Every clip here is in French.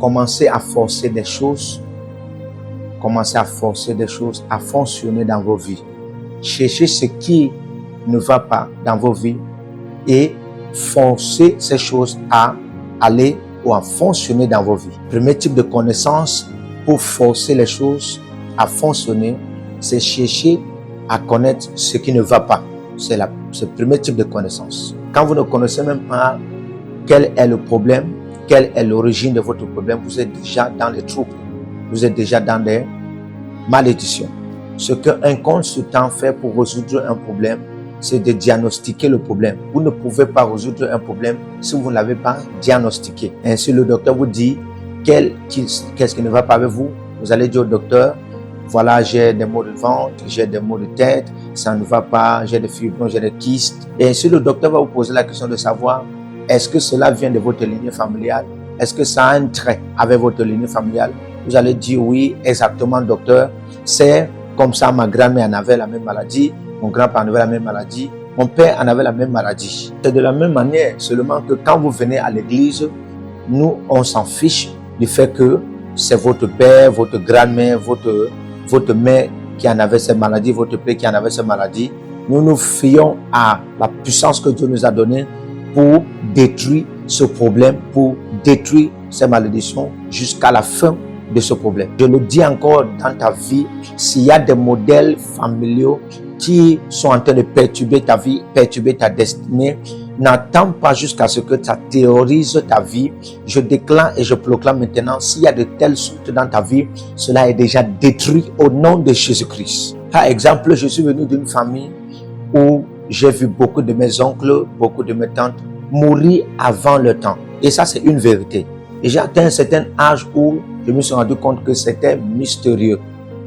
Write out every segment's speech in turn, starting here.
commencez à forcer des choses, à fonctionner dans vos vies. Cherchez ce qui ne va pas dans vos vies et forcez ces choses à aller ou à fonctionner dans vos vies. Premier type de connaissance pour forcer les choses à fonctionner, c'est chercher à connaître ce qui ne va pas. C'est le premier type de connaissance. Quand vous ne connaissez même pas quel est le problème, quelle est l'origine de votre problème, vous êtes déjà dans les troubles. Vous êtes déjà dans des malédictions. Ce qu'un consultant fait pour résoudre un problème, c'est de diagnostiquer le problème. Vous ne pouvez pas résoudre un problème si vous ne l'avez pas diagnostiqué. Ainsi, le docteur vous dit qu'est-ce qui ne va pas avec vous. Vous allez dire au docteur, voilà, j'ai des maux de ventre, j'ai des maux de tête, ça ne va pas, j'ai des fibromes, j'ai des kystes. Et ainsi, le docteur va vous poser la question de savoir, est-ce que cela vient de votre lignée familiale? Est-ce que ça a un trait avec votre lignée familiale? Vous allez dire oui, exactement, docteur. C'est comme ça, ma grand-mère en avait la même maladie, mon grand-père en avait la même maladie, mon père en avait la même maladie. C'est de la même manière, seulement que quand vous venez à l'église, nous, on s'en fiche du fait que c'est votre père, votre grand-mère, votre mère qui en avait cette maladie, votre père qui en avait cette maladie. Nous nous fions à la puissance que Dieu nous a donnée pour détruire ce problème, pour détruire ces malédictions jusqu'à la fin de ce problème. Je le dis encore, dans ta vie, s'il y a des modèles familiaux qui sont en train de perturber ta vie, perturber ta destinée, n'attends pas jusqu'à ce que ça terrorise ta vie. Je déclare et je proclame maintenant, s'il y a de telles sortes dans ta vie, cela est déjà détruit au nom de Jésus-Christ. Par exemple, je suis venu d'une famille où j'ai vu beaucoup de mes oncles, beaucoup de mes tantes mourir avant le temps. Et ça, c'est une vérité. Et j'ai atteint un certain âge où je me suis rendu compte que c'était mystérieux.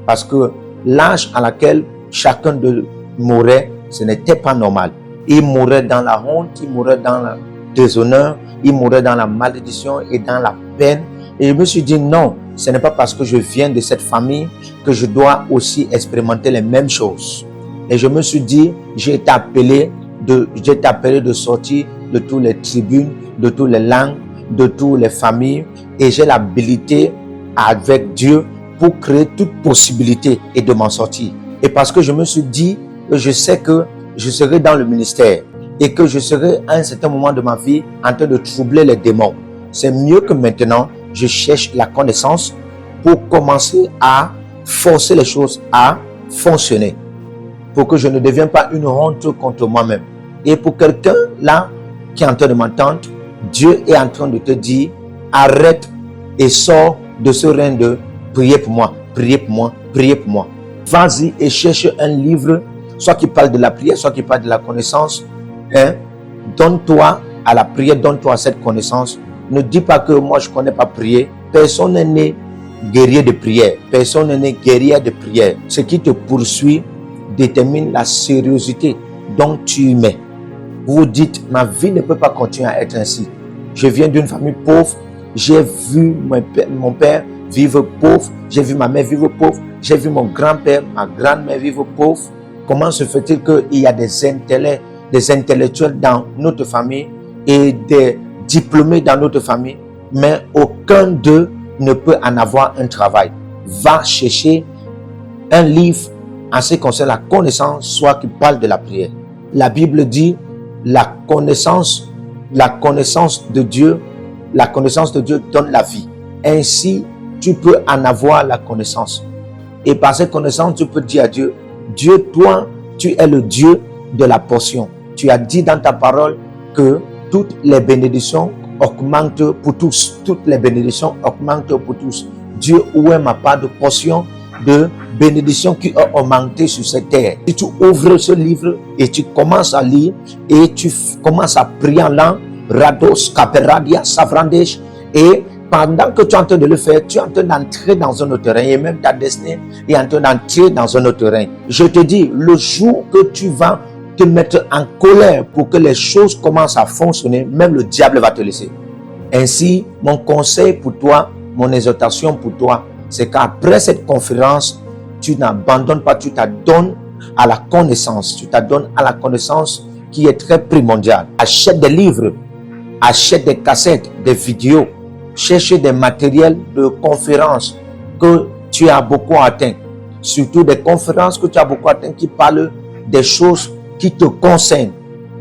Parce que l'âge à laquelle chacun de mourait, ce n'était pas normal. Il mourait dans la honte, il mourait dans le déshonneur, il mourait dans la malédiction et dans la peine. Et je me suis dit non, ce n'est pas parce que je viens de cette famille que je dois aussi expérimenter les mêmes choses. Et je me suis dit, j'ai été appelé de sortir de toutes les tribunes, de toutes les langues, de toutes les familles. Et j'ai l'habilité avec Dieu pour créer toute possibilité et de m'en sortir. Et parce que je me suis dit, je sais que je serai dans le ministère et que je serai à un certain moment de ma vie en train de troubler les démons. C'est mieux que maintenant, je cherche la connaissance pour commencer à forcer les choses à fonctionner. Pour que je ne devienne pas une honte contre moi-même. Et pour quelqu'un là qui est en train de m'entendre, Dieu est en train de te dire, arrête et sors de ce règne de prier pour moi, prier pour moi, prier pour moi. Vas-y et cherche un livre, soit qui parle de la prière, soit qui parle de la connaissance. Donne-toi à la prière, donne-toi à cette connaissance. Ne dis pas que moi je ne connais pas prier. Personne n'est né guerrier de prière. Personne n'est né guerrier de prière. Ce qui te poursuit détermine la sérieuxité dont tu mets. Vous vous dites, ma vie ne peut pas continuer à être ainsi. Je viens d'une famille pauvre. J'ai vu mon père vivre pauvre. J'ai vu ma mère vivre pauvre. J'ai vu mon grand-père, ma grand-mère vivre pauvre. Comment se fait-il qu'il y a des intellectuels dans notre famille et des diplômés dans notre famille, mais aucun d'eux ne peut en avoir un travail? Va chercher un livre en ce qui concerne la connaissance, soit qui parle de la prière. La Bible dit la connaissance de Dieu donne la vie. Ainsi, tu peux en avoir la connaissance. Et par cette connaissance, tu peux dire à Dieu, Dieu, toi, tu es le Dieu de la portion. Tu as dit dans ta parole que toutes les bénédictions augmentent pour tous. Toutes les bénédictions augmentent pour tous. Dieu, où est ma part de portion de bénédictions qui ont augmenté sur cette terre? Si tu ouvres ce livre et tu commences à lire et tu commences à prier en langue, Rados, Kaperadia, Savrandesh, et pendant que tu es en train de le faire, tu es en train d'entrer dans un autre terrain et même ta destinée est en train d'entrer dans un autre terrain. Je te dis, le jour que tu vas te mettre en colère pour que les choses commencent à fonctionner, même le diable va te laisser. Ainsi, mon conseil pour toi, mon exhortation pour toi, c'est qu'après cette conférence, tu n'abandonnes pas, tu t'adonnes à la connaissance. Tu t'adonnes à la connaissance qui est très primordiale. Achète des livres, achète des cassettes, des vidéos chercher des matériels de conférences que tu as beaucoup atteint. Surtout des conférences que tu as beaucoup atteint qui parlent des choses qui te concernent.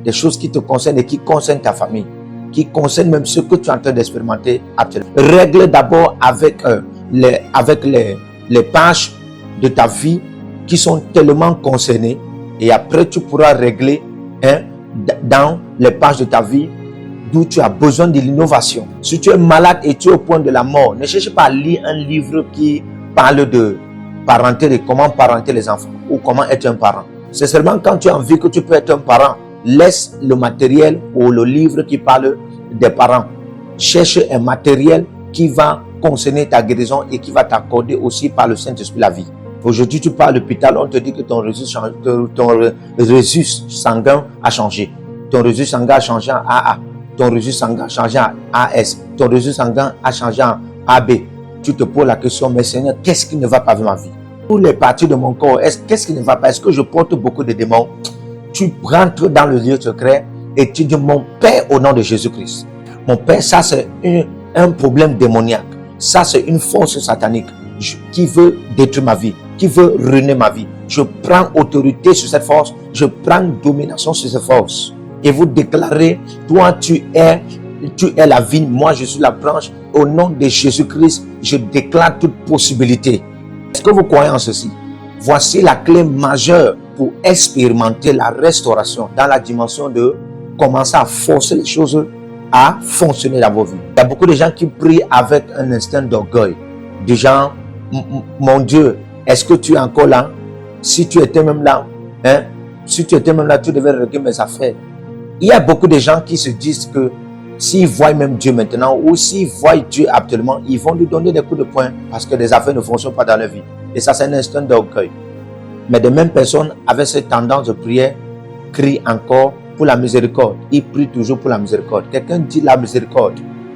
Des choses qui te concernent et qui concernent ta famille. Qui concernent même ce que tu es en train d'expérimenter actuellement. Règle d'abord avec les pages de ta vie qui sont tellement concernées. Et après, tu pourras régler dans les pages de ta vie d'où tu as besoin de l'innovation. Si tu es malade et tu es au point de la mort, ne cherche pas à lire un livre qui parle de parenté, de comment parenter les enfants ou comment être un parent. C'est seulement quand tu as envie que tu peux être un parent. Laisse le matériel ou le livre qui parle des parents. Cherche un matériel qui va concerner ta guérison et qui va t'accorder aussi par le Saint-Esprit la vie. Aujourd'hui, tu pars à l'hôpital, on te dit que ton registre sanguin a changé. Ton registre sanguin a changé en AA. Ton registre sanguin a changé en AS. Ton registre sanguin a changé en AB. Tu te poses la question, mais Seigneur, qu'est-ce qui ne va pas avec ma vie? Tous les parties de mon corps, qu'est-ce qui ne va pas? Est-ce que je porte beaucoup de démons? Tu rentres dans le lieu secret et tu dis, mon Père, au nom de Jésus-Christ. Mon Père, ça c'est un problème démoniaque. Ça c'est une force satanique qui veut détruire ma vie, qui veut ruiner ma vie. Je prends autorité sur cette force, je prends domination sur cette force. Et vous déclarez, toi tu es la vigne, moi je suis la branche. Au nom de Jésus-Christ, je déclare toute possibilité. Est-ce que vous croyez en ceci? Voici la clé majeure pour expérimenter la restauration dans la dimension de commencer à forcer les choses à fonctionner dans vos vies. Il y a beaucoup de gens qui prient avec un instinct d'orgueil. Des gens, mon Dieu, est-ce que tu es encore là? Si tu étais même là, si tu étais même là, tu devais régler mes affaires. Il y a beaucoup de gens qui se disent que s'ils voient même Dieu maintenant ou s'ils voient Dieu actuellement, ils vont lui donner des coups de poing parce que les affaires ne fonctionnent pas dans leur vie. Et ça, c'est un instinct d'orgueil. Mais de mêmes personnes avec cette tendance de prière crient encore pour la miséricorde. Ils prient toujours pour la miséricorde. Quelqu'un dit la miséricorde.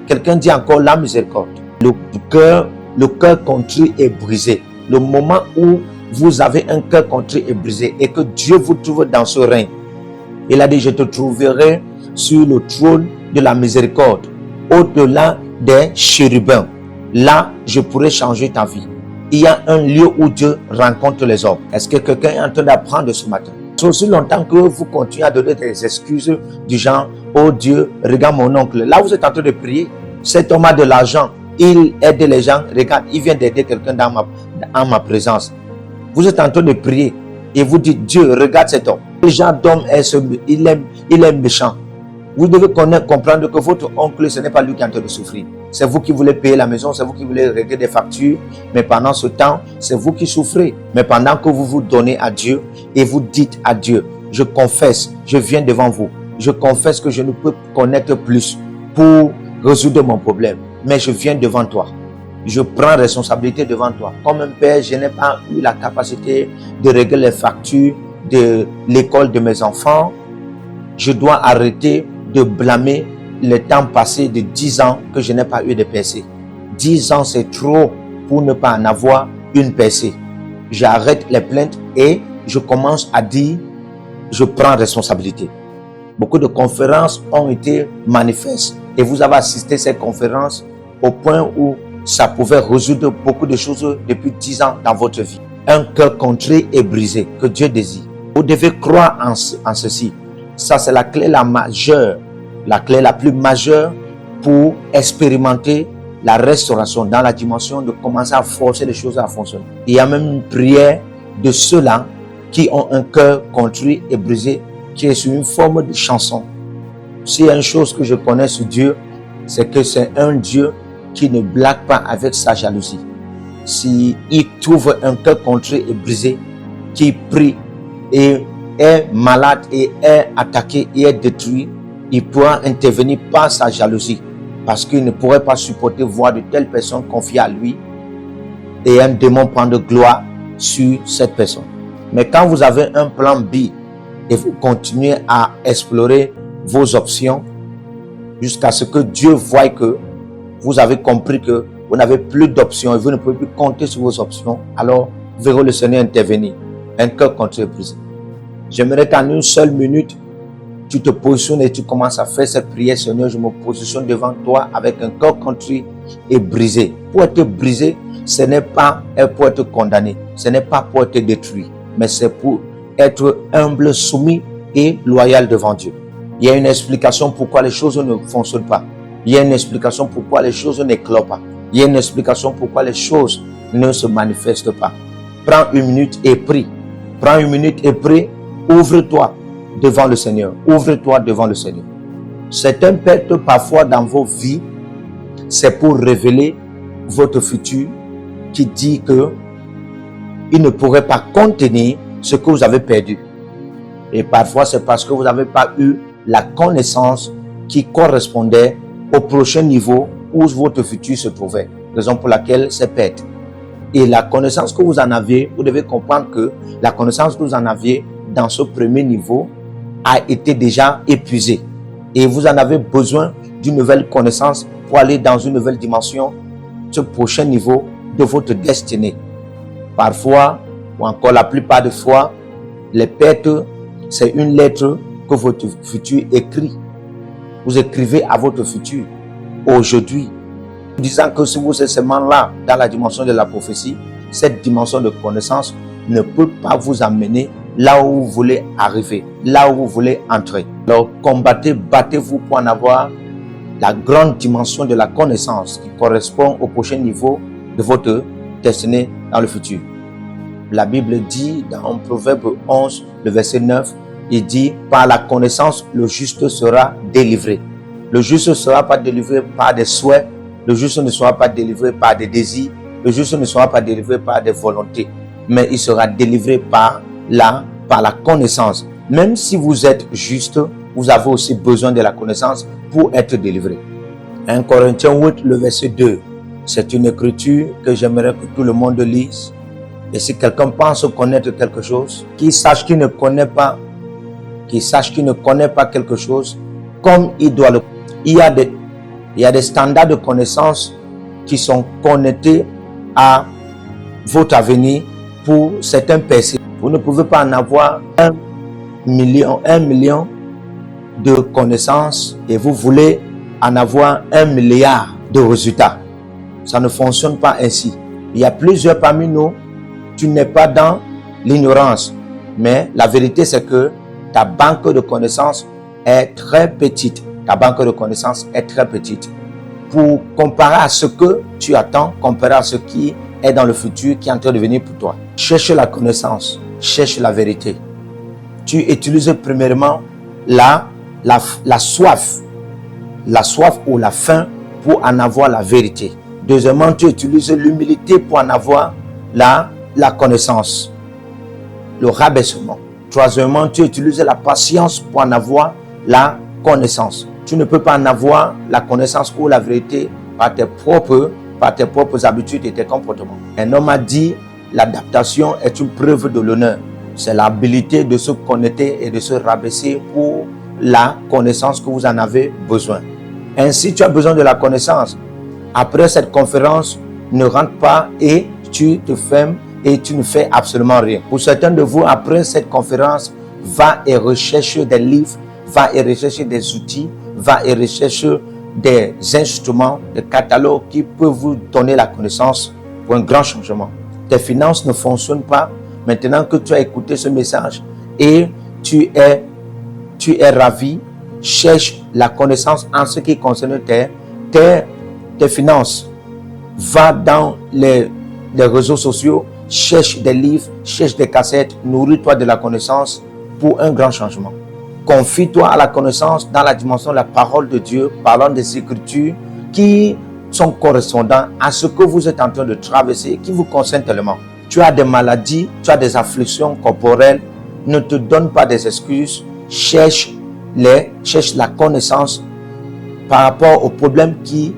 Quelqu'un dit encore la miséricorde. Le cœur contrit et brisé. Le moment où vous avez un cœur contrit et brisé et que Dieu vous trouve dans ce règne. Il a dit, je te trouverai sur le trône de la miséricorde, au-delà des chérubins. Là, je pourrai changer ta vie. Il y a un lieu où Dieu rencontre les hommes. Est-ce que quelqu'un est en train d'apprendre ce matin? C'est aussi longtemps que vous continuez à donner des excuses du genre, oh Dieu, regarde mon oncle. Là, vous êtes en train de prier. Cet homme a de l'argent. Il aide les gens. Regarde, il vient d'aider quelqu'un dans ma présence. Vous êtes en train de prier et vous dites, Dieu, regarde cet homme. Le genre d'homme, il est méchant. Vous devez comprendre que votre oncle, ce n'est pas lui qui est en train de souffrir. C'est vous qui voulez payer la maison, c'est vous qui voulez régler des factures. Mais pendant ce temps, c'est vous qui souffrez. Mais pendant que vous vous donnez à Dieu et vous dites à Dieu, je confesse, je viens devant vous. Je confesse que je ne peux connaître plus pour résoudre mon problème. Mais je viens devant toi. Je prends responsabilité devant toi. Comme un père, je n'ai pas eu la capacité de régler les factures de l'école de mes enfants. Je dois arrêter de blâmer le temps passé de 10 ans que je n'ai pas eu de percée. 10 ans, c'est trop pour ne pas en avoir une percée. J'arrête les plaintes et je commence à dire, je prends responsabilité. Beaucoup de conférences ont été manifestes et vous avez assisté à ces conférences au point où ça pouvait résoudre beaucoup de choses depuis 10 ans dans votre vie. Un cœur contrit et brisé que Dieu désire. Vous devez croire en ceci. Ça, c'est la clé la clé la plus majeure pour expérimenter la restauration dans la dimension de commencer à forcer les choses à fonctionner. Il y a même une prière de ceux-là qui ont un cœur contrit et brisé qui est sous une forme de chanson. S'il y a une chose que je connais sur Dieu, c'est que c'est un Dieu qui ne blague pas avec sa jalousie. S'il trouve un cœur contrit et brisé, qui prie et est malade et est attaqué et est détruit, il pourra intervenir par sa jalousie parce qu'il ne pourrait pas supporter voir de telles personnes confiées à lui et un démon prendre gloire sur cette personne. Mais quand vous avez un plan B et vous continuez à explorer vos options jusqu'à ce que Dieu voie que vous avez compris que vous n'avez plus d'options et vous ne pouvez plus compter sur vos options, alors vous verrez le Seigneur intervenir. Un cœur contrit et brisé. J'aimerais qu'en une seule minute, tu te positionnes et tu commences à faire cette prière. Seigneur, je me positionne devant toi avec un cœur contrit et brisé. Pour être brisé, ce n'est pas pour être condamné, ce n'est pas pour être détruit, mais c'est pour être humble, soumis et loyal devant Dieu. Il y a une explication pourquoi les choses ne fonctionnent pas. Il y a une explication pourquoi les choses n'éclosent pas. Il y a une explication pourquoi les choses ne se manifestent pas. Prends une minute et prie. Prends une minute et prie. Ouvre-toi devant le Seigneur. Ouvre-toi devant le Seigneur. Certaines pertes parfois dans vos vies, c'est pour révéler votre futur qui dit que il ne pourrait pas contenir ce que vous avez perdu. Et parfois, c'est parce que vous n'avez pas eu la connaissance qui correspondait au prochain niveau où votre futur se trouvait. Raison pour laquelle c'est perdu. Et la connaissance que vous en aviez, vous devez comprendre que la connaissance que vous en aviez dans ce premier niveau a été déjà épuisée. Et vous en avez besoin d'une nouvelle connaissance pour aller dans une nouvelle dimension, ce prochain niveau de votre destinée. Parfois, ou encore la plupart des fois, les pertes, c'est une lettre que votre futur écrit. Vous écrivez à votre futur aujourd'hui, disant que si vous êtes seulement là, dans la dimension de la prophétie, cette dimension de connaissance ne peut pas vous amener là où vous voulez arriver, là où vous voulez entrer. Alors combattez, battez-vous pour en avoir la grande dimension de la connaissance qui correspond au prochain niveau de votre destinée dans le futur. La Bible dit dans Proverbe 11, le verset 9, il dit « Par la connaissance, le juste sera délivré ». Le juste ne sera pas délivré par des souhaits, le juste ne sera pas délivré par des désirs, le juste ne sera pas délivré par des volontés, mais il sera délivré par la connaissance. Même si vous êtes juste, vous avez aussi besoin de la connaissance pour être délivré. 1 Corinthiens 8, le verset 2. C'est une écriture que j'aimerais que tout le monde lise. Et si quelqu'un pense connaître quelque chose, qu'il sache qu'il ne connaît pas, quelque chose comme il doit le. Il y a des standards de connaissance qui sont connectés à votre avenir pour certaines personnes. Vous ne pouvez pas en avoir 1 million de connaissances et vous voulez en avoir 1 milliard de résultats. Ça ne fonctionne pas ainsi. Il y a plusieurs parmi nous, tu n'es pas dans l'ignorance, mais la vérité c'est que ta banque de connaissances est très petite. Ta banque de connaissances est très petite. Pour comparer à ce que tu attends, comparer à ce qui est dans le futur, qui est en train de venir pour toi. Cherche la connaissance, cherche la vérité. Tu utilises premièrement la soif ou la faim pour en avoir la vérité. Deuxièmement, tu utilises l'humilité pour en avoir la connaissance, le rabaissement. Troisièmement, tu utilises la patience pour en avoir la connaissance. Tu ne peux pas en avoir la connaissance ou la vérité par tes propres habitudes et tes comportements. Un homme a dit, l'adaptation est une preuve de l'honneur. C'est l'habilité de se connecter et de se rabaisser pour la connaissance que vous en avez besoin. Ainsi, tu as besoin de la connaissance. Après cette conférence, ne rentre pas et tu te fermes et tu ne fais absolument rien. Pour certains de vous, après cette conférence, va et recherche des livres, va et recherche des outils, va et recherche des instruments, des catalogues qui peuvent vous donner la connaissance pour un grand changement. Tes finances ne fonctionnent pas. Maintenant que tu as écouté ce message et tu es ravi, cherche la connaissance en ce qui concerne tes finances. Va dans les réseaux sociaux, cherche des livres, cherche des cassettes, nourris-toi de la connaissance pour un grand changement. Confie-toi à la connaissance dans la dimension de la parole de Dieu, parlant des Écritures qui sont correspondants à ce que vous êtes en train de traverser, qui vous concerne tellement. Tu as des maladies, tu as des afflictions corporelles, ne te donne pas des excuses, cherche la connaissance par rapport aux problèmes qui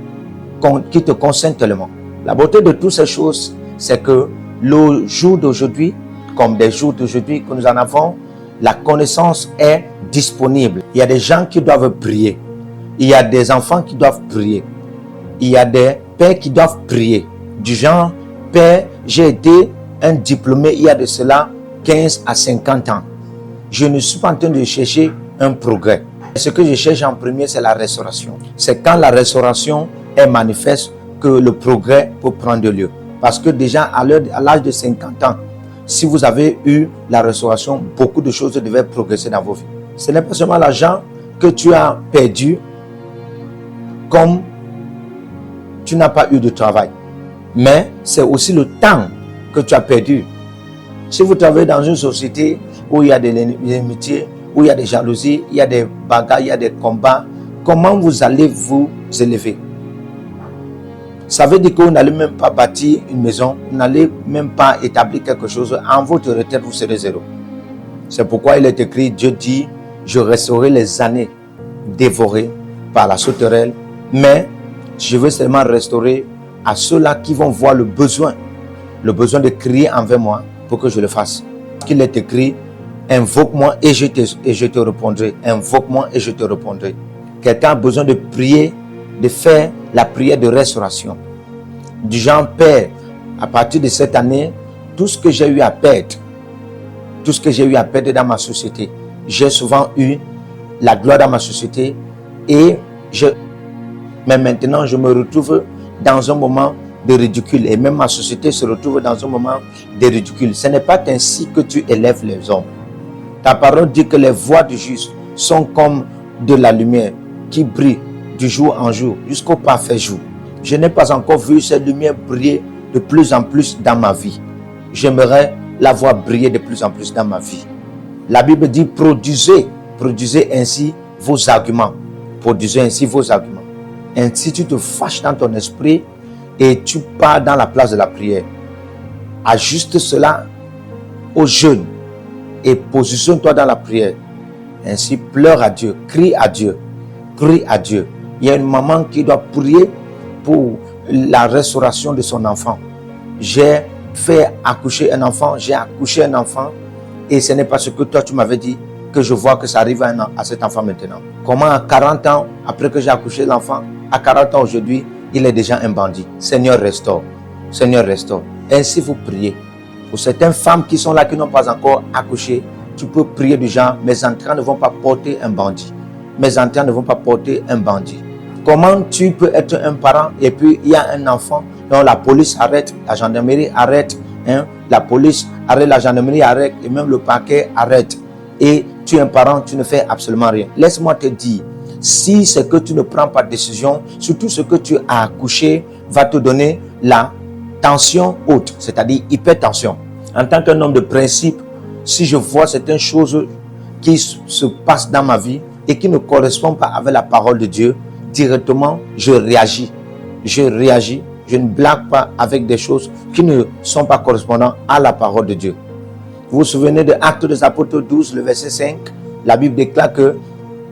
te concernent tellement. La beauté de toutes ces choses, c'est que le jour d'aujourd'hui, comme des jours d'aujourd'hui que nous en avons, la connaissance est disponible. Il y a des gens qui doivent prier. Il y a des enfants qui doivent prier. Il y a des pères qui doivent prier. Du genre, Père, j'ai été un diplômé il y a de cela 15 à 50 ans. Je ne suis pas en train de chercher un progrès. Ce que je cherche en premier, c'est la restauration. C'est quand la restauration est manifeste que le progrès peut prendre lieu. Parce que déjà, à l'âge de 50 ans, si vous avez eu la restauration, beaucoup de choses devaient progresser dans vos vies. Ce n'est pas seulement l'argent que tu as perdu, comme tu n'as pas eu de travail. Mais c'est aussi le temps que tu as perdu. Si vous travaillez dans une société où il y a des inimitiés, où il y a des jalousies, il y a des bagarres, il y a des combats, comment vous allez vous élever? Ça veut dire que vous n'allez même pas bâtir une maison, vous n'allez même pas établir quelque chose. En votre retraite, vous serez zéro. C'est pourquoi il est écrit, Dieu dit, je restaurerai les années dévorées par la sauterelle, mais je veux seulement restaurer à ceux-là qui vont voir le besoin de crier envers moi pour que je le fasse. Qu'il est écrit, invoque-moi et je te répondrai. Invoque-moi et je te répondrai. Quelqu'un a besoin de prier, de faire la prière de restauration. Du genre, Père, à partir de cette année, tout ce que j'ai eu à perdre, tout ce que j'ai eu à perdre dans ma société, j'ai souvent eu la gloire dans ma société mais maintenant je me retrouve dans un moment de ridicule et même ma société se retrouve dans un moment de ridicule. Ce n'est pas ainsi que tu élèves les hommes. Ta parole dit que les voies du juste sont comme de la lumière qui brille du jour en jour jusqu'au parfait jour. Je n'ai pas encore vu cette lumière briller de plus en plus dans ma vie. J'aimerais la voir briller de plus en plus dans ma vie. La Bible dit produisez ainsi vos arguments. Produisez ainsi vos arguments. Ainsi tu te fâches dans ton esprit et tu pars dans la place de la prière. Ajuste cela aux jeunes et positionne-toi dans la prière. Ainsi pleure à Dieu, crie à Dieu, prie à Dieu. Il y a une maman qui doit prier pour la restauration de son enfant. J'ai fait accoucher un enfant, j'ai accouché un enfant et ce n'est pas ce que toi tu m'avais dit que je vois que ça arrive à cet enfant maintenant. Comment à 40 ans, après que j'ai accouché l'enfant, à 40 ans aujourd'hui, il est déjà un bandit. Seigneur, restaure. Seigneur, restaure. Ainsi, vous priez. Pour certaines femmes qui sont là, qui n'ont pas encore accouché, tu peux prier du genre, mes entrailles ne vont pas porter un bandit. Mes entrailles ne vont pas porter un bandit. Comment tu peux être un parent et puis il y a un enfant dont la police arrête, la gendarmerie arrête, la police arrête, la gendarmerie arrête et même le parquet arrête. Et tu es un parent, tu ne fais absolument rien. Laisse-moi te dire, si c'est que tu ne prends pas de décision, surtout ce que tu as accouché va te donner la tension haute, c'est-à-dire hypertension. En tant qu'un homme de principe, si je vois certaines choses qui se passent dans ma vie et qui ne correspondent pas avec la parole de Dieu, directement, je réagis. Je réagis. Je ne blague pas avec des choses qui ne sont pas correspondantes à la parole de Dieu. Vous vous souvenez de Actes des Apôtres 12, le verset 5. La Bible déclare que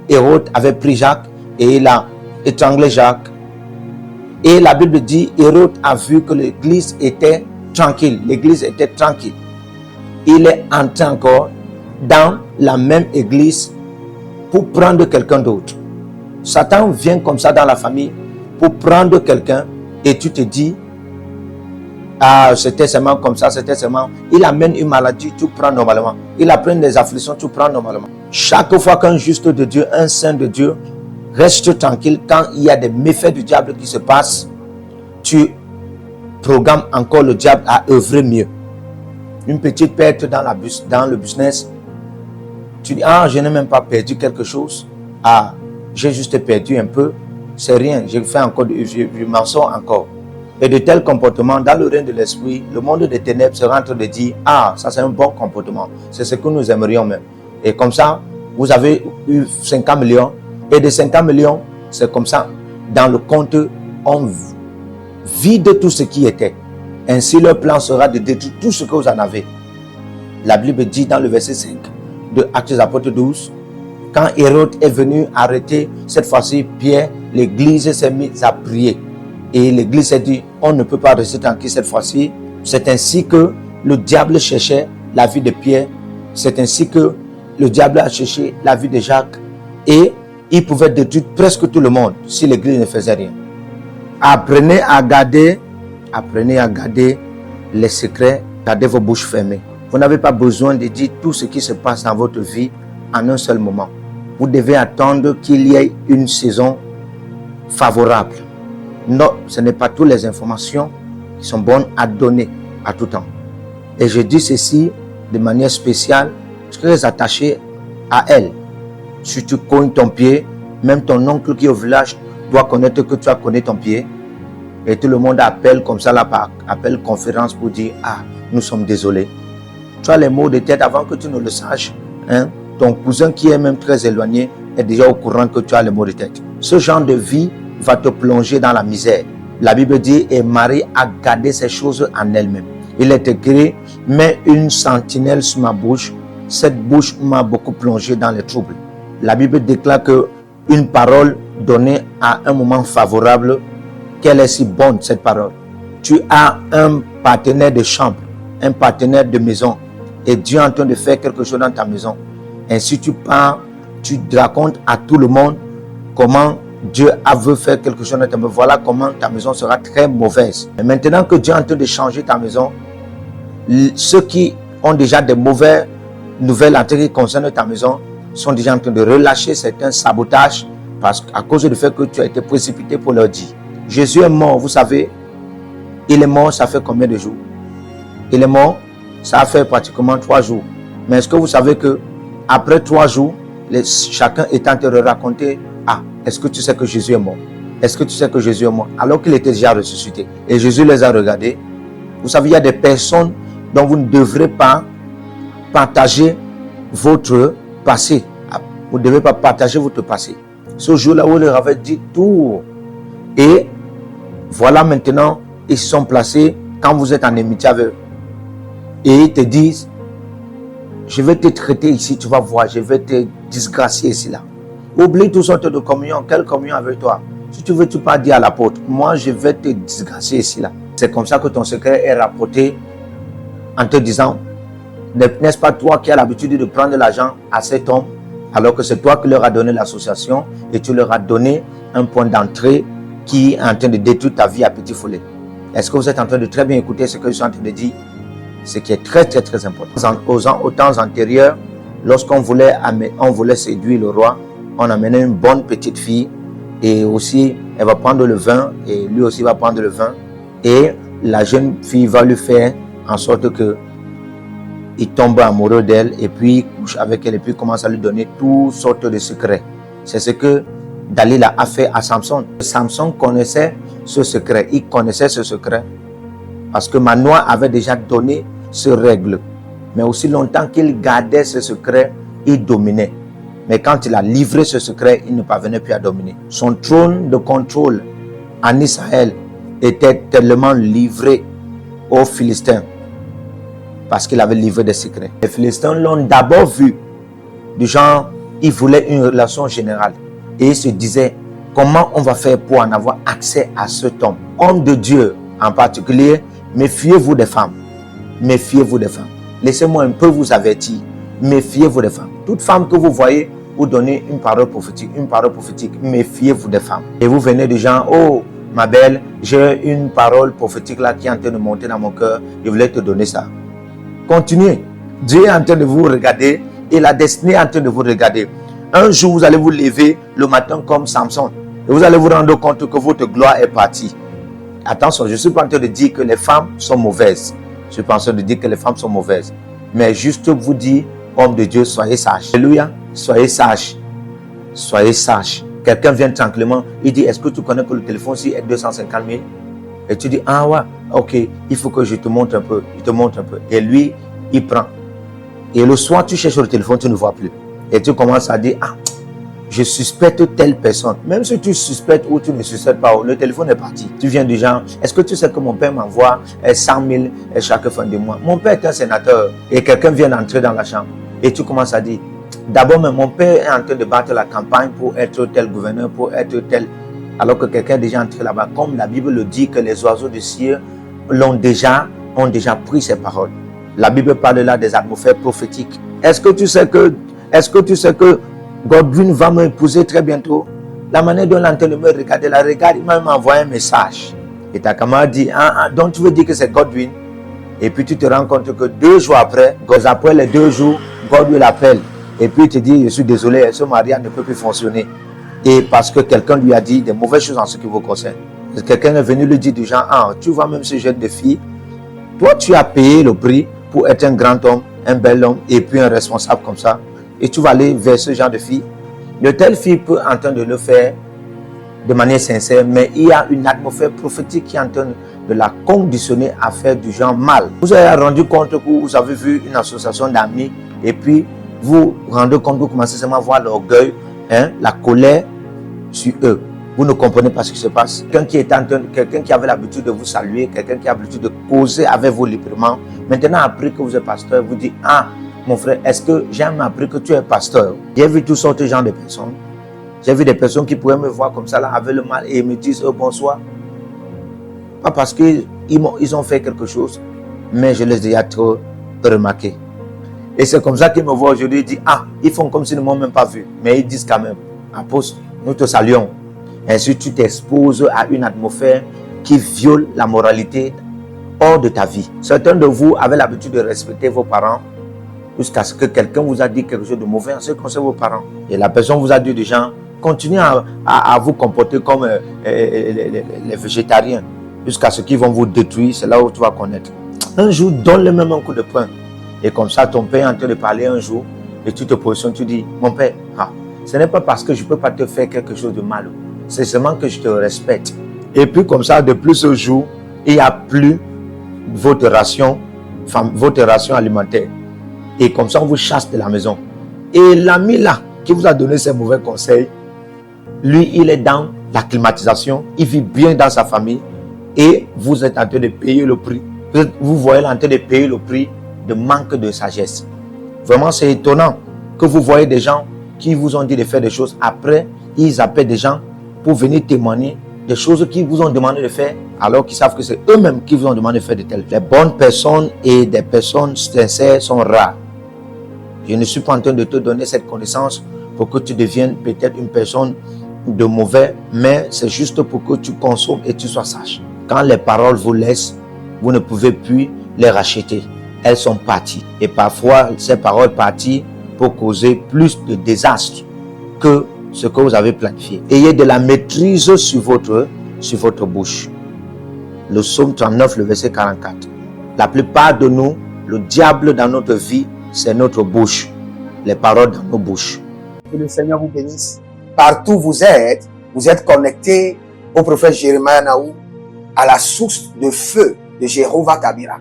Hérode avait pris Jacques et il a étranglé Jacques. Et la Bible dit, Hérode a vu que l'église était tranquille. L'église était tranquille. Il est entré encore dans la même église pour prendre quelqu'un d'autre. Satan vient comme ça dans la famille pour prendre quelqu'un et tu te dis, ah, c'était seulement comme ça, c'était seulement. Il amène une maladie, tu prends normalement. Il apprend des afflictions, tu prends normalement. Chaque fois qu'un juste de Dieu, un saint de Dieu, reste tranquille, quand il y a des méfaits du diable qui se passent, tu programmes encore le diable à œuvrer mieux. Une petite perte dans le business, tu dis, ah, je n'ai même pas perdu quelque chose. Ah, j'ai juste perdu un peu. C'est rien, je m'en sors encore. Et de tels comportements, dans le règne de l'esprit, le monde des ténèbres sera en train de dire, ah, ça c'est un bon comportement. C'est ce que nous aimerions même. Et comme ça, vous avez eu 50 millions. Et de 50 millions, c'est comme ça. Dans le compte, on vide tout ce qui était. Ainsi, leur plan sera de détruire tout ce que vous en avez. La Bible dit dans le verset 5 de Actes des Apôtres 12, quand Hérode est venu arrêter cette fois-ci Pierre, l'église s'est mise à prier. Et l'église s'est dit, on ne peut pas rester tranquille cette fois-ci. C'est ainsi que le diable cherchait la vie de Pierre. C'est ainsi que le diable a cherché la vie de Jacques. Et il pouvait détruire presque tout le monde si l'église ne faisait rien. Apprenez à garder les secrets, gardez vos bouches fermées. Vous n'avez pas besoin de dire tout ce qui se passe dans votre vie en un seul moment. vous devez attendre qu'il y ait une saison favorable. Non, ce n'est pas toutes les informations qui sont bonnes à donner à tout temps. Et je dis ceci de manière spéciale, très attaché à elle. Si tu cognes ton pied, même ton oncle qui est au village doit connaître que tu as cogné ton pied. Et tout le monde appelle comme ça, là, appelle conférence pour dire, ah, nous sommes désolés. Tu as les maux de tête avant que tu ne le saches. Hein? Ton cousin qui est même très éloigné est déjà au courant que tu as les maux de tête. Ce genre de vie va te plonger dans la misère. La Bible dit, et Marie a gardé ces choses en elle-même. Il est écrit, mets une sentinelle sur ma bouche. Cette bouche m'a beaucoup plongé dans les troubles. La Bible déclare que une parole donnée à un moment favorable, qu'elle est si bonne cette parole. Tu as un partenaire de chambre, un partenaire de maison, et Dieu est en train de faire quelque chose dans ta maison. Ainsi tu pars, tu racontes à tout le monde comment Dieu veut faire quelque chose dans ta maison. Voilà comment ta maison sera très mauvaise. Et maintenant que Dieu est en train de changer ta maison, ceux qui ont déjà des mauvaises nouvelles en ce qui concerne ta maison sont déjà en train de relâcher certains sabotages à cause du fait que tu as été précipité pour leur dire. Jésus est mort, vous savez. Il est mort, ça fait combien de jours? Il est mort, ça a fait pratiquement 3 jours. Mais est-ce que vous savez que après 3 jours, chacun est en train de raconter, ah, est-ce que tu sais que Jésus est mort? Est-ce que tu sais que Jésus est mort? Alors qu'il était déjà ressuscité. Et Jésus les a regardés. Vous savez, il y a des personnes dont vous ne devrez pas partager votre passé. Vous ne devez pas partager votre passé. Ce jour-là, vous leur avez dit tout. Et voilà maintenant, ils sont placés quand vous êtes en amitié avec eux. Et ils te disent, je vais te traiter ici, tu vas voir, je vais te disgracier ici là. Oublie toutes sortes de communion. Quelle communion avec toi? Si tu veux, tu peux dire à l'apôtre, moi je vais te disgracier ici là. C'est comme ça que ton secret est rapporté en te disant, n'est-ce pas toi qui as l'habitude de prendre l'argent à cet homme, alors que c'est toi qui leur as donné l'association et tu leur as donné un point d'entrée qui est en train de détruire ta vie à petit foulé. Est-ce que vous êtes en train de très bien écouter ce que je suis en train de dire? Ce qui est très très très important. Aux temps antérieurs, lorsqu'on voulait séduire le roi, on amenait une bonne petite fille et aussi elle va prendre le vin et lui aussi va prendre le vin et la jeune fille va lui faire en sorte que il tombe amoureux d'elle et puis il couche avec elle et puis commence à lui donner toutes sortes de secrets. C'est ce que Dalila a fait à Samson. Samson connaissait ce secret. Il connaissait ce secret parce que Manoah avait déjà donné ce règle. Mais aussi longtemps qu'il gardait ce secret, il dominait. Mais quand il a livré ce secret, il ne parvenait plus à dominer. Son trône de contrôle en Israël était tellement livré aux Philistins parce qu'il avait livré des secrets. Les Philistins l'ont d'abord vu du genre, ils voulaient une relation générale. Et ils se disaient, comment on va faire pour en avoir accès à cet homme? Homme de Dieu en particulier, méfiez-vous des femmes. Méfiez-vous des femmes. Laissez-moi un peu vous avertir. Méfiez-vous des femmes. Toute femme que vous voyez, vous donnez une parole prophétique. Méfiez-vous des femmes. Et vous venez des gens, oh, ma belle, j'ai une parole prophétique là qui est en train de monter dans mon cœur. Je voulais te donner ça. Continuez. Dieu est en train de vous regarder et la destinée est en train de vous regarder. Un jour, vous allez vous lever le matin comme Samson. Et vous allez vous rendre compte que votre gloire est partie. Attention, je ne suis pas en train de dire que les femmes sont mauvaises. Je suis pas en train de dire que les femmes sont mauvaises. Mais juste vous dire, homme de Dieu, soyez sages. Alléluia. Soyez sages. Soyez sages. Quelqu'un vient tranquillement, il dit, est-ce que tu connais que le téléphone-ci est 250 000? Et tu dis, ah ouais, ok, il faut que je te montre un peu. Il te montre un peu. Et lui, il prend. Et le soir, tu cherches le téléphone, tu ne vois plus. Et tu commences à dire, ah, je suspecte telle personne. Même si tu suspectes ou tu ne suspectes pas, le téléphone est parti. Tu viens du genre, est-ce que tu sais que mon père m'envoie 100 000 chaque fin de mois? Mon père est un sénateur. Et quelqu'un vient d'entrer dans la chambre. Et tu commences à dire, d'abord, mais mon père est en train de battre la campagne pour être tel gouverneur, pour être tel. Alors que quelqu'un est déjà entré là-bas. Comme la Bible le dit, que les oiseaux du ciel ont déjà pris ces paroles. La Bible parle là des atmosphères prophétiques. Est-ce que tu sais que Godwin va m'épouser très bientôt? La manière dont l'antenne me regarde, la regarde, il m'a même envoyé un message. Et ta camarade dit, donc tu veux dire que c'est Godwin? Et puis tu te rends compte que 2 jours après les 2 jours, Godwin l'appelle. et puis il te dit, je suis désolé, ce mariage ne peut plus fonctionner. Et parce que quelqu'un lui a dit des mauvaises choses en ce qui vous concerne. Quelqu'un est venu lui dire du genre, ah, tu vois même ce jeune de fille, toi tu as payé le prix pour être un grand homme, un bel homme et puis un responsable comme ça. Et tu vas aller vers ce genre de fille. De telle fille peut en train de le faire de manière sincère, mais il y a une atmosphère prophétique qui est en train de la conditionner à faire du genre mal. Vous avez rendu compte que vous avez vu une association d'amis et puis vous rendez compte que vous commencez seulement à voir l'orgueil, la colère sur eux. Vous ne comprenez pas ce qui se passe. Quelqu'un qui avait l'habitude de vous saluer, quelqu'un qui a l'habitude de causer avec vous librement, maintenant après que vous êtes pasteur, vous dites, ah, mon frère, est-ce que j'ai appris que tu es pasteur? J'ai vu toutes sortes de gens de personnes. J'ai vu des personnes qui pourraient me voir comme ça, là, avec le mal, et me disent bonsoir. Pas parce qu'ils ont fait quelque chose, mais je les ai déjà trop remarqués. Et c'est comme ça qu'ils me voient aujourd'hui, ils disent, ah, ils font comme s'ils ne m'ont même pas vu. Mais ils disent quand même, apôtre, nous te saluons. Ainsi, tu t'exposes à une atmosphère qui viole la moralité hors de ta vie. Certains de vous avaient l'habitude de respecter vos parents jusqu'à ce que quelqu'un vous a dit quelque chose de mauvais en ce qui concerne vos parents. Et la personne vous a dit des gens, continuez à vous comporter comme les végétariens jusqu'à ce qu'ils vont vous détruire. C'est là où tu vas connaître. Un jour, donne-le même un coup de poing. Et comme ça, ton père est en train de parler un jour et tu te positionnes, tu dis, mon père, ce n'est pas parce que je ne peux pas te faire quelque chose de mal. C'est seulement que je te respecte. Et puis comme ça, depuis ce jour, il n'y a plus votre ration alimentaire. Et comme ça, on vous chasse de la maison. Et l'ami là, qui vous a donné ces mauvais conseils, lui, il est dans la climatisation, il vit bien dans sa famille et vous êtes en train de payer le prix. Vous voyez en train de payer le prix de manque de sagesse. Vraiment, c'est étonnant que vous voyez des gens qui vous ont dit de faire des choses. Après, ils appellent des gens pour venir témoigner des choses qu'ils vous ont demandé de faire, alors qu'ils savent que c'est eux-mêmes qui vous ont demandé de faire de telles. Les bonnes personnes et des personnes sincères sont rares. Je ne suis pas en train de te donner cette connaissance pour que tu deviennes peut-être une personne de mauvais, mais c'est juste pour que tu consommes et tu sois sage. Quand les paroles vous laissent, vous ne pouvez plus les racheter. Elles sont parties. Et parfois, ces paroles parties pour causer plus de désastres que ce que vous avez planifié. Ayez de la maîtrise sur votre bouche. Le psaume 39, le verset 44. La plupart de nous, le diable dans notre vie, c'est notre bouche. Les paroles dans nos bouches. Que le Seigneur vous bénisse. Partout où vous êtes connectés au prophète Jérémie Naou, à la source de feu de Jéhovah Kabira.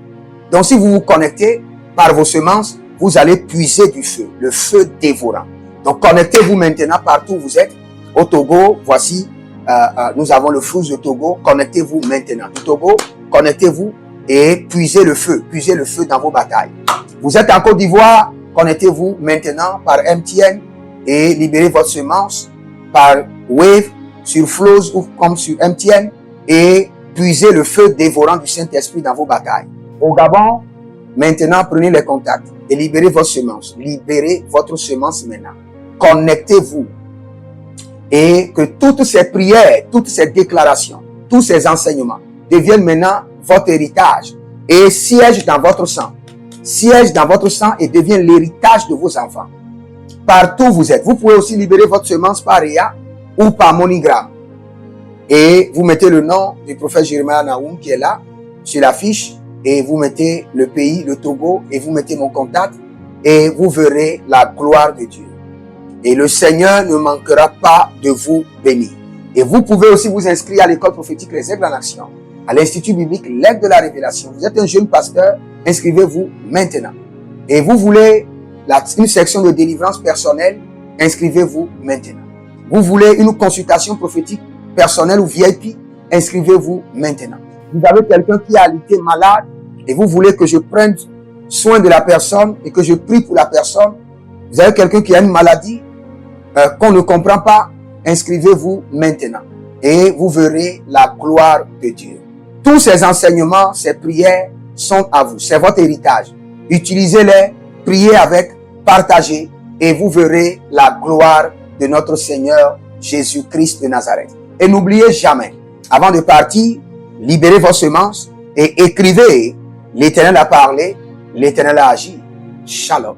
Donc si vous vous connectez par vos semences, vous allez puiser du feu, le feu dévorant. Donc connectez-vous maintenant partout où vous êtes. Au Togo, voici, nous avons le flux de Togo. Connectez-vous maintenant. Du Togo, connectez-vous et puisez le feu dans vos batailles. Vous êtes en Côte d'Ivoire, connectez-vous maintenant par MTN et libérez votre semence par Wave sur Flows ou comme sur MTN et puisez le feu dévorant du Saint-Esprit dans vos batailles. Au Gabon, maintenant prenez les contacts et libérez votre semence. Libérez votre semence maintenant. Connectez-vous et que toutes ces prières, toutes ces déclarations, tous ces enseignements deviennent maintenant votre héritage et siègent dans votre sang. Siège dans votre sang et devient l'héritage de vos enfants. Partout où vous êtes, vous pouvez aussi libérer votre semence par Réa ou par MoneyGram. Et vous mettez le nom du prophète Jérémie Naoum qui est là, sur la fiche, et vous mettez le pays, le Togo, et vous mettez mon contact, et vous verrez la gloire de Dieu. Et le Seigneur ne manquera pas de vous bénir. Et vous pouvez aussi vous inscrire à l'école prophétique Les Aigles en Action, à l'Institut biblique L'Aigle de la Révélation. Vous êtes un jeune pasteur, inscrivez-vous maintenant. Et vous voulez une section de délivrance personnelle, inscrivez-vous maintenant. Vous voulez une consultation prophétique personnelle ou VIP, inscrivez-vous maintenant. Vous avez quelqu'un qui a été malade et vous voulez que je prenne soin de la personne et que je prie pour la personne. Vous avez quelqu'un qui a une maladie qu'on ne comprend pas, inscrivez-vous maintenant. Et vous verrez la gloire de Dieu. Tous ces enseignements, ces prières sont à vous. C'est votre héritage. Utilisez-les, priez avec, partagez et vous verrez la gloire de notre Seigneur Jésus-Christ de Nazareth. Et n'oubliez jamais, avant de partir, libérez vos semences et écrivez, l'Éternel a parlé, l'Éternel a agi. Shalom.